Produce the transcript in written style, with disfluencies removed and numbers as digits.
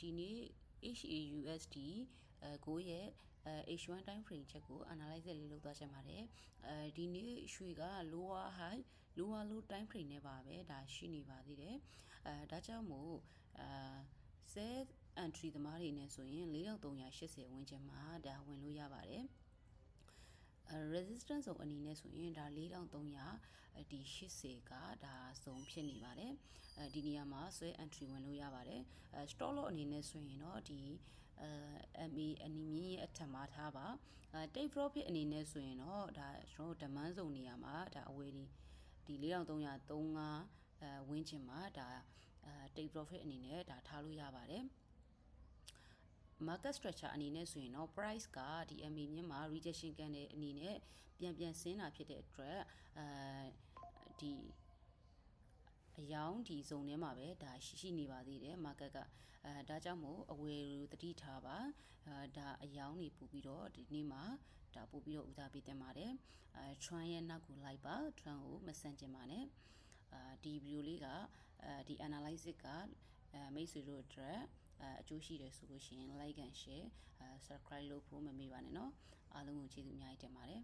ဒီနေ့ HAUSD ကိုရဲ့H1 time frame ချက်ကို analyze လေးလုပ်သွားချင်ပါတယ်ဒီနေ့ရွှေက lower high lower low time frame နဲ့ပါပဲဒါရှိနေပါသေးတယ်ဒါကြောင့်မို့sell entry သမားတွေနဲ့ဆိုရင်4380ဝန်းကျင်မှာဒါဝင်လို့ရပါတယ်resistance ဆိုအနေနဲ့ဆိုရင်ဒါ4300ဒီ80ကဒါဆုံးဖြစ်နေပါတယ်ဒီနေရာမှာဆွဲ entry ဝင်လို့ရပါတယ်stop loss အနေနဲ့ဆိုရင်တော့ဒီMA အနီမြင့်ရဲ့အထက်မှာထားပါ take profit အနေနဲ့ဆိုရင်တော့ဒါကျွန်တော် demand zone နေရာမှာဒါအဝေးဒီ4335ဝန်းကျင်မှာဒါtake profit အနေနဲ့ဒါထားလို့ရပါတယ်market structure အနေနဲ့ဆိုရင်တော့ price ကဒီ MA မြင့်မှာ rejection ကန်တဲ့အနေနဲ့ပြန်ဆင်းတာဖြစ်တဲ့အတွက်ဒီအယောင်ဒီဇုံထဲမှာပဲဒါရှိနေပါသေးတယ် market ကဒါကြောင့်မို့အဝယ်တတိထားပါဒါအယောင်နေပို့ပြီးတော့ဒီနေ့မှာဒါပို့ပြီးတော့ဦးစားပေးတင်ပါတယ်trend ရဲ့နောက်ကိုလိုက်ပါ trend ကိုမဆန့်ကျင်ပါနဲ့ဒီဗီဒီယိုလေးကဒီ analysis ကမိတ်ဆွေတို့အတွက်အကျိုးရှိတယ်ဆိုလို့ရှိရင် like and share subscribe လုပ်ဖို့မမေ့ပါနဲ့เนาะအားလုံးကိုကျေးဇူးအများကြီးတင်ပါတယ်